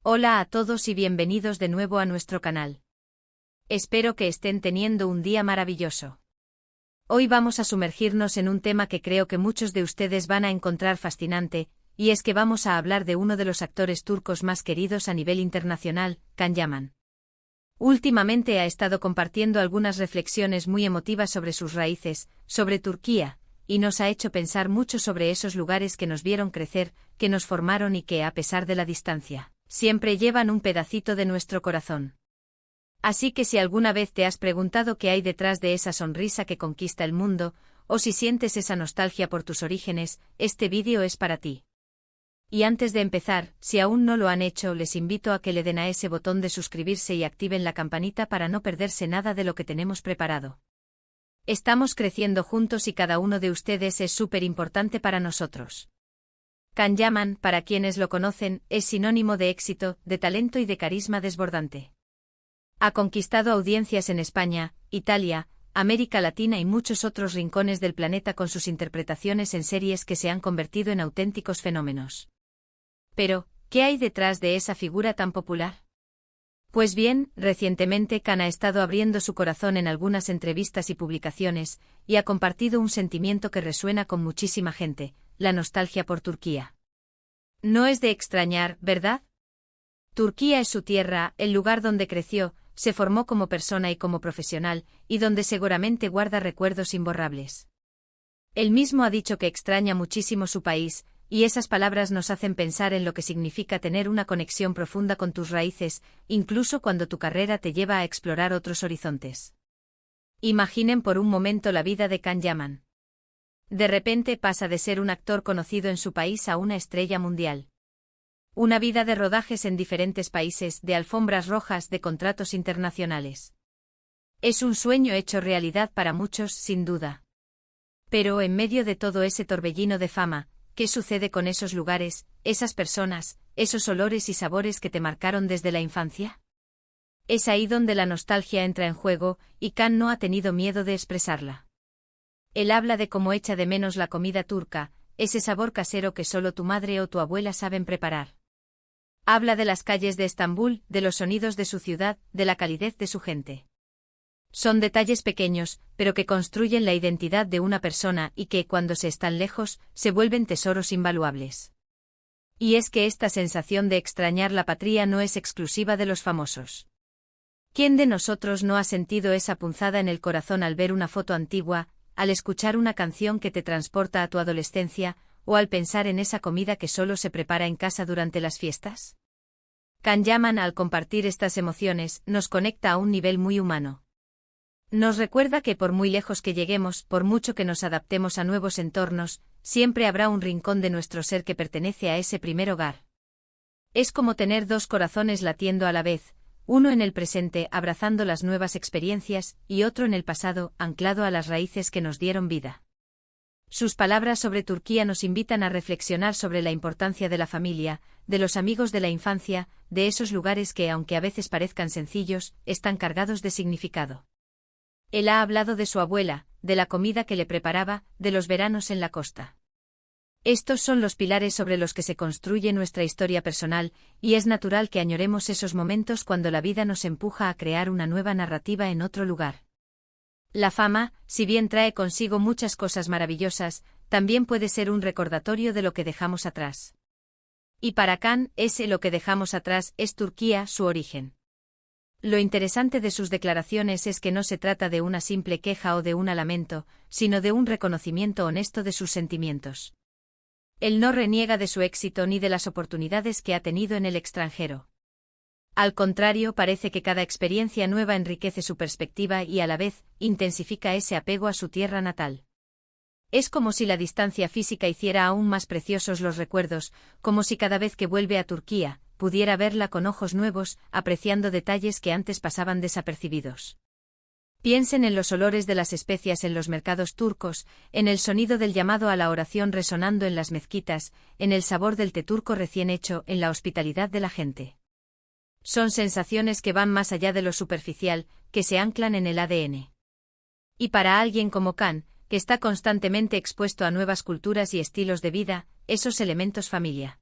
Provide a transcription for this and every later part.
Hola a todos y bienvenidos de nuevo a nuestro canal. Espero que estén teniendo un día maravilloso. Hoy vamos a sumergirnos en un tema que creo que muchos de ustedes van a encontrar fascinante, y es que vamos a hablar de uno de los actores turcos más queridos a nivel internacional, Can Yaman. Últimamente ha estado compartiendo algunas reflexiones muy emotivas sobre sus raíces, sobre Turquía, y nos ha hecho pensar mucho sobre esos lugares que nos vieron crecer, que nos formaron y que, a pesar de la distancia, siempre llevan un pedacito de nuestro corazón. Así que si alguna vez te has preguntado qué hay detrás de esa sonrisa que conquista el mundo, o si sientes esa nostalgia por tus orígenes, este vídeo es para ti. Y antes de empezar, si aún no lo han hecho, les invito a que le den a ese botón de suscribirse y activen la campanita para no perderse nada de lo que tenemos preparado. Estamos creciendo juntos y cada uno de ustedes es súper importante para nosotros. Can Yaman, para quienes lo conocen, es sinónimo de éxito, de talento y de carisma desbordante. Ha conquistado audiencias en España, Italia, América Latina y muchos otros rincones del planeta con sus interpretaciones en series que se han convertido en auténticos fenómenos. Pero, ¿qué hay detrás de esa figura tan popular? Pues bien, recientemente Can ha estado abriendo su corazón en algunas entrevistas y publicaciones, y ha compartido un sentimiento que resuena con muchísima gente: la nostalgia por Turquía. No es de extrañar, ¿verdad? Turquía es su tierra, el lugar donde creció, se formó como persona y como profesional, y donde seguramente guarda recuerdos imborrables. Él mismo ha dicho que extraña muchísimo su país, y esas palabras nos hacen pensar en lo que significa tener una conexión profunda con tus raíces, incluso cuando tu carrera te lleva a explorar otros horizontes. Imaginen por un momento la vida de Can Yaman. De repente pasa de ser un actor conocido en su país a una estrella mundial. Una vida de rodajes en diferentes países, de alfombras rojas, de contratos internacionales. Es un sueño hecho realidad para muchos, sin duda. Pero en medio de todo ese torbellino de fama, ¿qué sucede con esos lugares, esas personas, esos olores y sabores que te marcaron desde la infancia? Es ahí donde la nostalgia entra en juego, y Can no ha tenido miedo de expresarla. Él habla de cómo echa de menos la comida turca, ese sabor casero que solo tu madre o tu abuela saben preparar. Habla de las calles de Estambul, de los sonidos de su ciudad, de la calidez de su gente. Son detalles pequeños, pero que construyen la identidad de una persona y que, cuando se están lejos, se vuelven tesoros invaluables. Y es que esta sensación de extrañar la patria no es exclusiva de los famosos. ¿Quién de nosotros no ha sentido esa punzada en el corazón al ver una foto antigua, al escuchar una canción que te transporta a tu adolescencia, o al pensar en esa comida que solo se prepara en casa durante las fiestas? Can Yaman, al compartir estas emociones, nos conecta a un nivel muy humano. Nos recuerda que por muy lejos que lleguemos, por mucho que nos adaptemos a nuevos entornos, siempre habrá un rincón de nuestro ser que pertenece a ese primer hogar. Es como tener dos corazones latiendo a la vez, uno en el presente abrazando las nuevas experiencias y otro en el pasado anclado a las raíces que nos dieron vida. Sus palabras sobre Turquía nos invitan a reflexionar sobre la importancia de la familia, de los amigos de la infancia, de esos lugares que, aunque a veces parezcan sencillos, están cargados de significado. Él ha hablado de su abuela, de la comida que le preparaba, de los veranos en la costa. Estos son los pilares sobre los que se construye nuestra historia personal, y es natural que añoremos esos momentos cuando la vida nos empuja a crear una nueva narrativa en otro lugar. La fama, si bien trae consigo muchas cosas maravillosas, también puede ser un recordatorio de lo que dejamos atrás. Y para Can, lo que dejamos atrás es Turquía, su origen. Lo interesante de sus declaraciones es que no se trata de una simple queja o de un lamento, sino de un reconocimiento honesto de sus sentimientos. Él no reniega de su éxito ni de las oportunidades que ha tenido en el extranjero. Al contrario, parece que cada experiencia nueva enriquece su perspectiva y a la vez intensifica ese apego a su tierra natal. Es como si la distancia física hiciera aún más preciosos los recuerdos, como si cada vez que vuelve a Turquía, pudiera verla con ojos nuevos, apreciando detalles que antes pasaban desapercibidos. Piensen en los olores de las especias en los mercados turcos, en el sonido del llamado a la oración resonando en las mezquitas, en el sabor del té turco recién hecho, en la hospitalidad de la gente. Son sensaciones que van más allá de lo superficial, que se anclan en el ADN. Y para alguien como Can, que está constantemente expuesto a nuevas culturas y estilos de vida, esos elementos familia.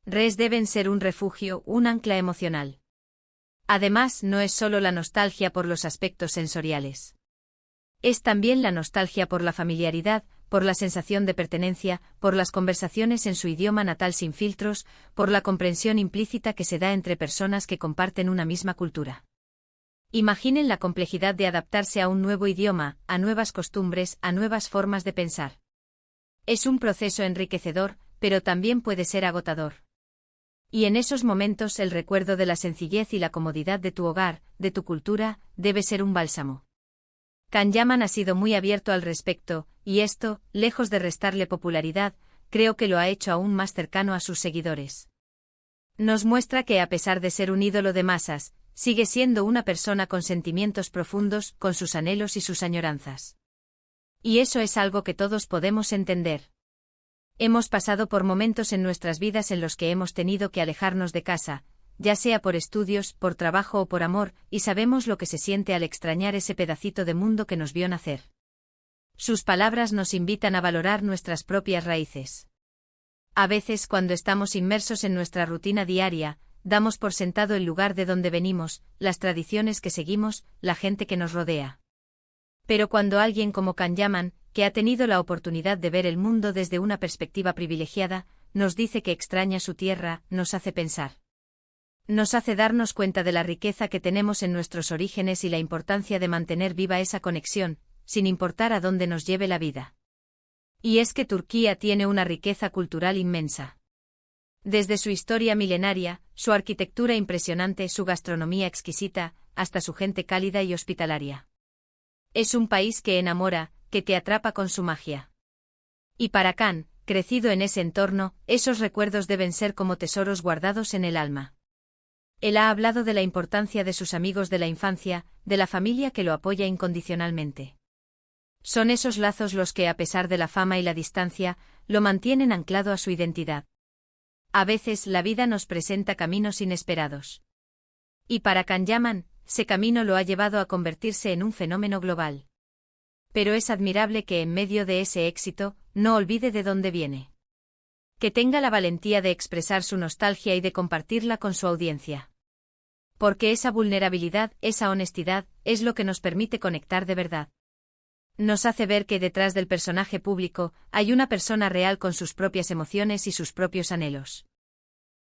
Res deben ser un refugio, un ancla emocional. Además, no es solo la nostalgia por los aspectos sensoriales. Es también la nostalgia por la familiaridad, por la sensación de pertenencia, por las conversaciones en su idioma natal sin filtros, por la comprensión implícita que se da entre personas que comparten una misma cultura. Imaginen la complejidad de adaptarse a un nuevo idioma, a nuevas costumbres, a nuevas formas de pensar. Es un proceso enriquecedor, pero también puede ser agotador. Y en esos momentos el recuerdo de la sencillez y la comodidad de tu hogar, de tu cultura, debe ser un bálsamo. Kanyaman ha sido muy abierto al respecto, y esto, lejos de restarle popularidad, creo que lo ha hecho aún más cercano a sus seguidores. Nos muestra que a pesar de ser un ídolo de masas, sigue siendo una persona con sentimientos profundos, con sus anhelos y sus añoranzas. Y eso es algo que todos podemos entender. Hemos pasado por momentos en nuestras vidas en los que hemos tenido que alejarnos de casa, ya sea por estudios, por trabajo o por amor, y sabemos lo que se siente al extrañar ese pedacito de mundo que nos vio nacer. Sus palabras nos invitan a valorar nuestras propias raíces. A veces, cuando estamos inmersos en nuestra rutina diaria, damos por sentado el lugar de donde venimos, las tradiciones que seguimos, la gente que nos rodea. Pero cuando alguien como Kanyaman, que ha tenido la oportunidad de ver el mundo desde una perspectiva privilegiada, nos dice que extraña su tierra, nos hace pensar. Nos hace darnos cuenta de la riqueza que tenemos en nuestros orígenes y la importancia de mantener viva esa conexión, sin importar a dónde nos lleve la vida. Y es que Turquía tiene una riqueza cultural inmensa. Desde su historia milenaria, su arquitectura impresionante, su gastronomía exquisita, hasta su gente cálida y hospitalaria. Es un país que enamora, que te atrapa con su magia. Y para Kan, crecido en ese entorno, esos recuerdos deben ser como tesoros guardados en el alma. Él ha hablado de la importancia de sus amigos de la infancia, de la familia que lo apoya incondicionalmente. Son esos lazos los que, a pesar de la fama y la distancia, lo mantienen anclado a su identidad. A veces la vida nos presenta caminos inesperados. Y para Kanyaman, ese camino lo ha llevado a convertirse en un fenómeno global. Pero es admirable que en medio de ese éxito, no olvide de dónde viene. Que tenga la valentía de expresar su nostalgia y de compartirla con su audiencia. Porque esa vulnerabilidad, esa honestidad, es lo que nos permite conectar de verdad. Nos hace ver que detrás del personaje público, hay una persona real con sus propias emociones y sus propios anhelos.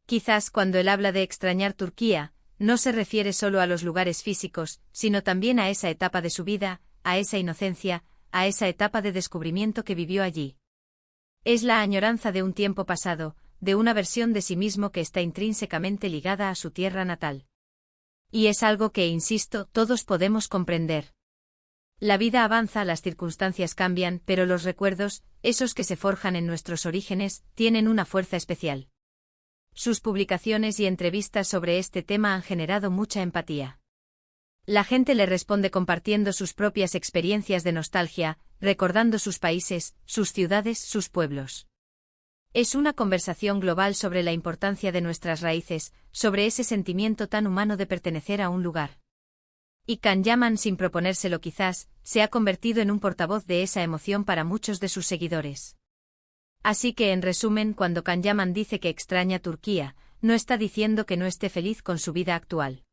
Quizás cuando él habla de extrañar Turquía, no se refiere solo a los lugares físicos, sino también a esa etapa de su vida, a esa inocencia, a esa etapa de descubrimiento que vivió allí. Es la añoranza de un tiempo pasado, de una versión de sí mismo que está intrínsecamente ligada a su tierra natal. Y es algo que, insisto, todos podemos comprender. La vida avanza, las circunstancias cambian, pero los recuerdos, esos que se forjan en nuestros orígenes, tienen una fuerza especial. Sus publicaciones y entrevistas sobre este tema han generado mucha empatía. La gente le responde compartiendo sus propias experiencias de nostalgia, recordando sus países, sus ciudades, sus pueblos. Es una conversación global sobre la importancia de nuestras raíces, sobre ese sentimiento tan humano de pertenecer a un lugar. Y Kanyaman, sin proponérselo quizás, se ha convertido en un portavoz de esa emoción para muchos de sus seguidores. Así que en resumen, cuando Kanyaman dice que extraña Turquía, no está diciendo que no esté feliz con su vida actual.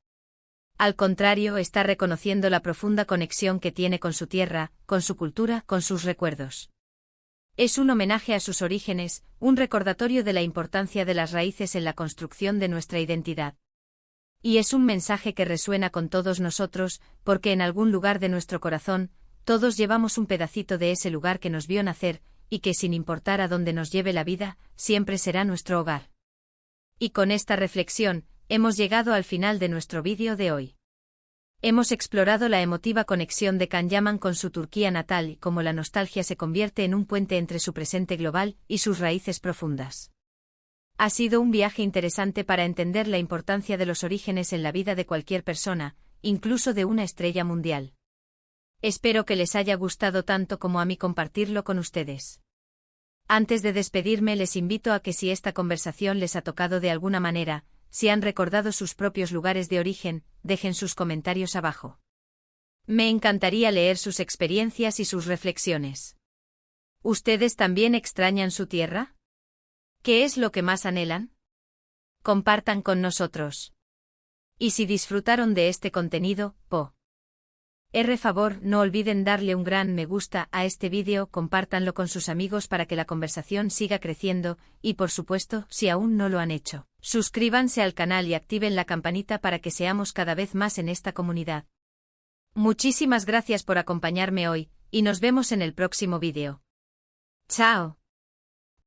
Al contrario, está reconociendo la profunda conexión que tiene con su tierra, con su cultura, con sus recuerdos. Es un homenaje a sus orígenes, un recordatorio de la importancia de las raíces en la construcción de nuestra identidad. Y es un mensaje que resuena con todos nosotros, porque en algún lugar de nuestro corazón, todos llevamos un pedacito de ese lugar que nos vio nacer, y que sin importar a dónde nos lleve la vida, siempre será nuestro hogar. Y con esta reflexión, hemos llegado al final de nuestro vídeo de hoy. Hemos explorado la emotiva conexión de Kanyaman con su Turquía natal y cómo la nostalgia se convierte en un puente entre su presente global y sus raíces profundas. Ha sido un viaje interesante para entender la importancia de los orígenes en la vida de cualquier persona, incluso de una estrella mundial. Espero que les haya gustado tanto como a mí compartirlo con ustedes. Antes de despedirme, les invito a que si esta conversación les ha tocado de alguna manera, si han recordado sus propios lugares de origen, dejen sus comentarios abajo. Me encantaría leer sus experiencias y sus reflexiones. ¿Ustedes también extrañan su tierra? ¿Qué es lo que más anhelan? compartan con nosotros. Y si disfrutaron de este contenido, por favor, no olviden darle un gran me gusta a este vídeo, compártanlo con sus amigos para que la conversación siga creciendo, y por supuesto, si aún no lo han hecho, suscríbanse al canal y activen la campanita para que seamos cada vez más en esta comunidad. Muchísimas gracias por acompañarme hoy, y nos vemos en el próximo vídeo. ¡Chao!